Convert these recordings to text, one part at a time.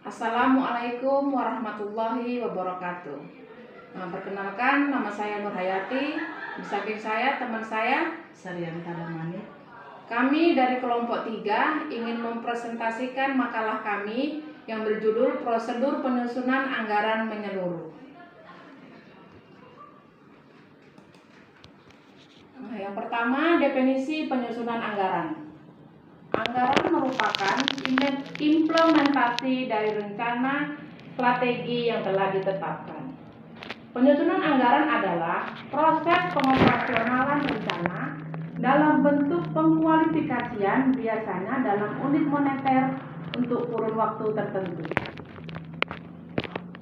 Assalamualaikum warahmatullahi wabarakatuh. Perkenalkan, nama saya Nur Hayati. Di samping saya teman saya Saryanita Damani. Kami dari kelompok 3 ingin mempresentasikan makalah kami yang berjudul Prosedur Penyusunan Anggaran Menyeluruh. Yang pertama, definisi penyusunan anggaran. Anggaran merupakan implementasi dari rencana strategi yang telah ditetapkan. Penyusunan anggaran adalah proses pengoperasionalan rencana dalam bentuk pengkualifikasian, biasanya dalam unit moneter untuk kurun waktu tertentu.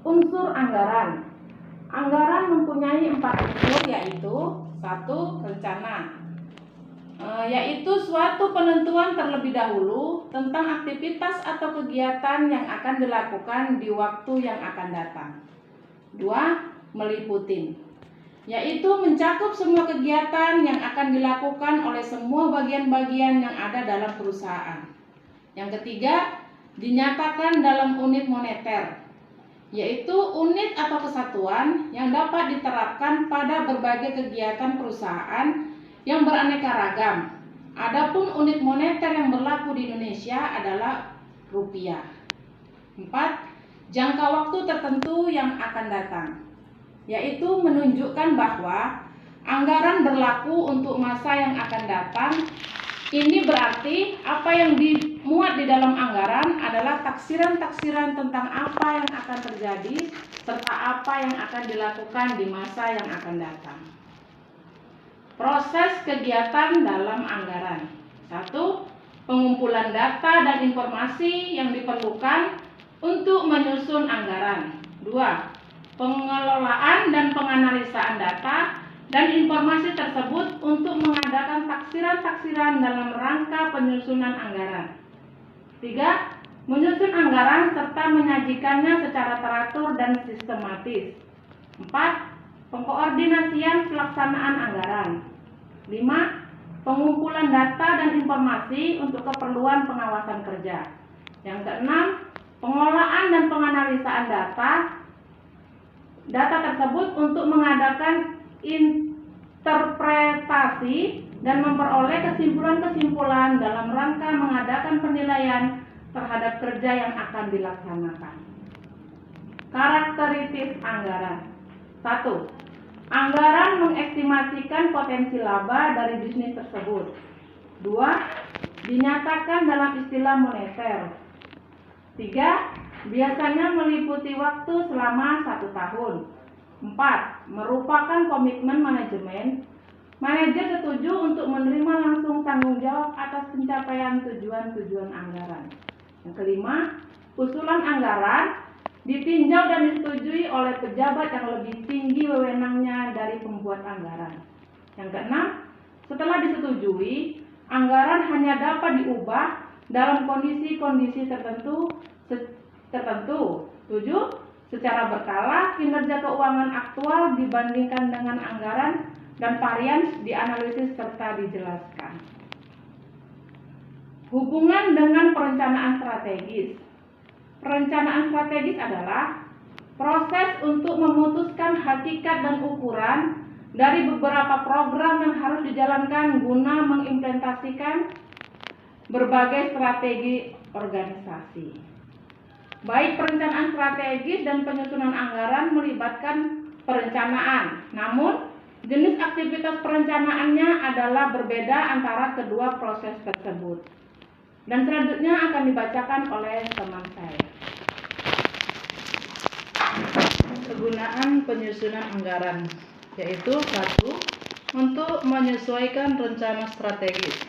Unsur anggaran. Anggaran mempunyai 4 unsur, yaitu 1. Rencana, yaitu suatu penentuan terlebih dahulu tentang aktivitas atau kegiatan yang akan dilakukan di waktu yang akan datang. 2. Meliputi, yaitu mencakup semua kegiatan yang akan dilakukan oleh semua bagian-bagian yang ada dalam perusahaan. Yang ketiga, dinyatakan dalam unit moneter, yaitu unit atau kesatuan yang dapat diterapkan pada berbagai kegiatan perusahaan yang beraneka ragam. Adapun unit moneter yang berlaku di Indonesia adalah rupiah. 4. Jangka waktu tertentu yang akan datang, yaitu menunjukkan bahwa anggaran berlaku untuk masa yang akan datang. Ini berarti apa yang dimuat di dalam anggaran adalah taksiran-taksiran tentang apa yang akan terjadi serta apa yang akan dilakukan di masa yang akan datang. Proses kegiatan dalam anggaran. 1. Pengumpulan data dan informasi yang diperlukan untuk menyusun anggaran. 2. Pengelolaan dan penganalisaan data dan informasi tersebut untuk mengadakan taksiran-taksiran dalam rangka penyusunan anggaran. 3. Menyusun anggaran serta menyajikannya secara teratur dan sistematis. 4. Pengkoordinasian pelaksanaan anggaran. 5. Pengumpulan data dan informasi untuk keperluan pengawasan kerja. Yang keenam, pengolahan dan penganalisaan data tersebut untuk mengadakan interpretasi dan memperoleh kesimpulan-kesimpulan dalam rangka mengadakan penilaian terhadap kerja yang akan dilaksanakan. Karakteristik anggaran. 1. Anggaran mengestimasikan potensi laba dari bisnis tersebut. 2. Dinyatakan dalam istilah moneter. 3. Biasanya meliputi waktu selama 1 tahun. 4. Merupakan komitmen manajemen. Manajer setuju untuk menerima langsung tanggung jawab atas pencapaian tujuan-tujuan anggaran. Yang kelima, usulan anggaran ditinjau dan disetujui oleh pejabat yang lebih tinggi wewenangnya dari pembuat anggaran. Yang keenam, setelah disetujui, anggaran hanya dapat diubah dalam kondisi-kondisi tertentu. 7. Secara berkala, kinerja keuangan aktual dibandingkan dengan anggaran dan varians dianalisis serta dijelaskan. Hubungan dengan perencanaan strategis. Perencanaan strategis adalah proses untuk memutuskan hakikat dan ukuran dari beberapa program yang harus dijalankan guna mengimplementasikan berbagai strategi organisasi. Baik perencanaan strategis dan penyusunan anggaran melibatkan perencanaan, namun jenis aktivitas perencanaannya adalah berbeda antara kedua proses tersebut. Dan selanjutnya akan dibacakan oleh teman saya. Kegunaan penyusunan anggaran, yaitu 1. Untuk menyesuaikan rencana strategis.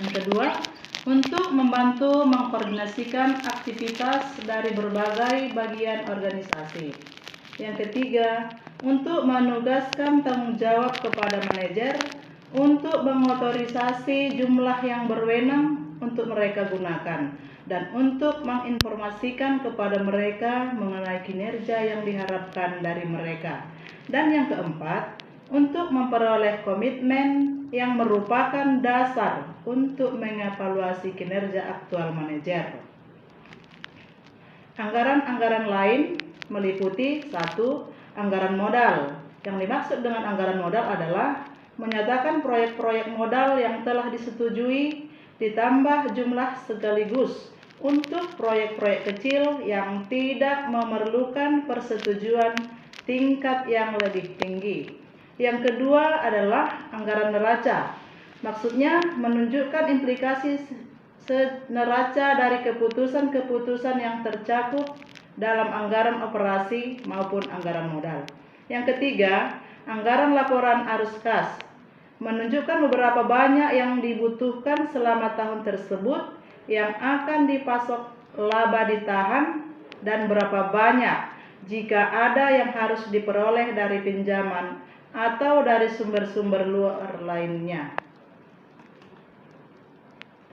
Yang kedua, untuk membantu mengkoordinasikan aktivitas dari berbagai bagian organisasi. Yang ketiga, untuk menugaskan tanggung jawab kepada manajer untuk mengotorisasi jumlah yang berwenang untuk mereka gunakan dan untuk menginformasikan kepada mereka mengenai kinerja yang diharapkan dari mereka. Dan yang keempat, untuk memperoleh komitmen yang merupakan dasar untuk mengevaluasi kinerja aktual manajer. Anggaran-anggaran lain meliputi 1. Anggaran modal. Yang dimaksud dengan anggaran modal adalah menyatakan proyek-proyek modal yang telah disetujui ditambah jumlah sekaligus untuk proyek-proyek kecil yang tidak memerlukan persetujuan tingkat yang lebih tinggi. Yang kedua adalah anggaran neraca. Maksudnya menunjukkan implikasi neraca dari keputusan-keputusan yang tercakup dalam anggaran operasi maupun anggaran modal. Yang ketiga, anggaran laporan arus kas. Menunjukkan beberapa banyak yang dibutuhkan selama tahun tersebut yang akan dipasok laba ditahan dan berapa banyak jika ada yang harus diperoleh dari pinjaman atau dari sumber-sumber luar lainnya.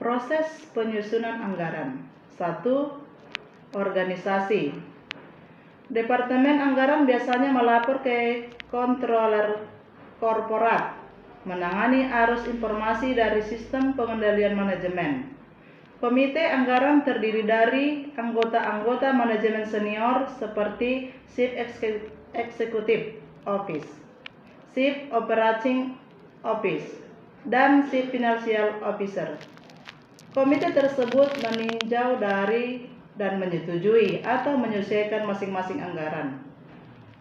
Proses penyusunan anggaran. 1. Organisasi. Departemen Anggaran biasanya melapor ke Controller Korporat, menangani arus informasi dari sistem pengendalian manajemen. Komite anggaran terdiri dari anggota-anggota manajemen senior seperti Chief Executive Office, Chief Operating Office, dan Chief Financial Officer. Komite tersebut meninjau dari dan menyetujui atau menyesuaikan masing-masing anggaran.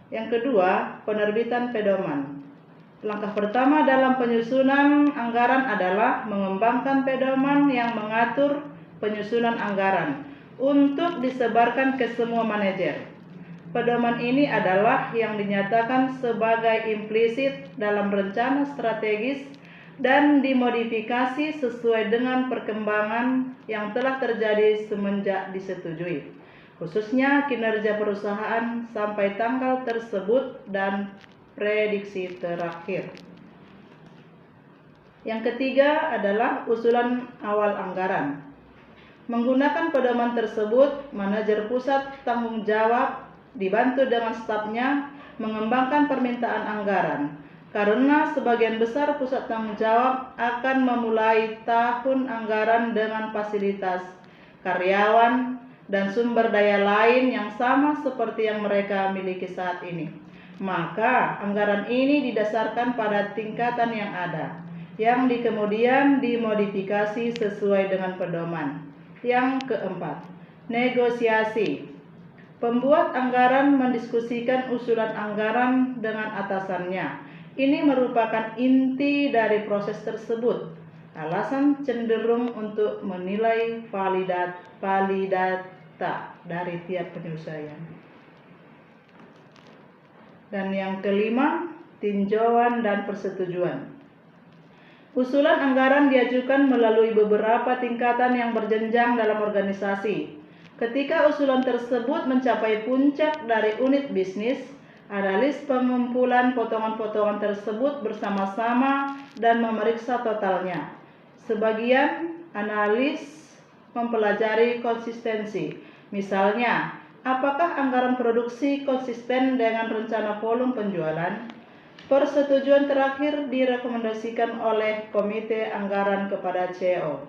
Yang kedua, penerbitan pedoman. Langkah pertama dalam penyusunan anggaran adalah mengembangkan pedoman yang mengatur penyusunan anggaran untuk disebarkan ke semua manajer. Pedoman ini adalah yang dinyatakan sebagai implisit dalam rencana strategis dan dimodifikasi sesuai dengan perkembangan yang telah terjadi semenjak disetujui, khususnya kinerja perusahaan sampai tanggal tersebut dan prediksi terakhir. Yang ketiga adalah usulan awal anggaran. Menggunakan pedoman tersebut, manajer pusat tanggung jawab dibantu dengan stafnya mengembangkan permintaan anggaran. Karena sebagian besar pusat tanggung jawab akan memulai tahun anggaran dengan fasilitas, karyawan, dan sumber daya lain yang sama seperti yang mereka miliki saat ini. Maka anggaran ini didasarkan pada tingkatan yang ada, yang kemudian dimodifikasi sesuai dengan pedoman. Yang keempat, negosiasi. Pembuat anggaran mendiskusikan usulan anggaran dengan atasannya. Ini merupakan inti dari proses tersebut. Alasan cenderung untuk menilai validata dari tiap penyelesaian. Dan yang kelima, tinjauan dan persetujuan. Usulan anggaran diajukan melalui beberapa tingkatan yang berjenjang dalam organisasi. Ketika usulan tersebut mencapai puncak dari unit bisnis, analis pengumpulan potongan-potongan tersebut bersama-sama dan memeriksa totalnya. Sebagian analis mempelajari konsistensi. Misalnya, apakah anggaran produksi konsisten dengan rencana volume penjualan? Persetujuan terakhir direkomendasikan oleh Komite Anggaran kepada CEO.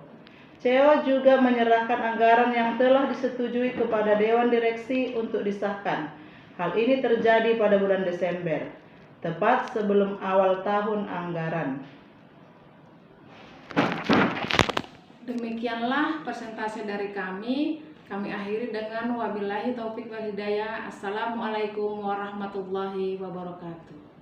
CEO juga menyerahkan anggaran yang telah disetujui kepada Dewan Direksi untuk disahkan. Hal ini terjadi pada bulan Desember, tepat sebelum awal tahun anggaran. Demikianlah presentasi dari kami. Kami akhiri dengan wabillahi taufik wal hidayah. Assalamualaikum warahmatullahi wabarakatuh.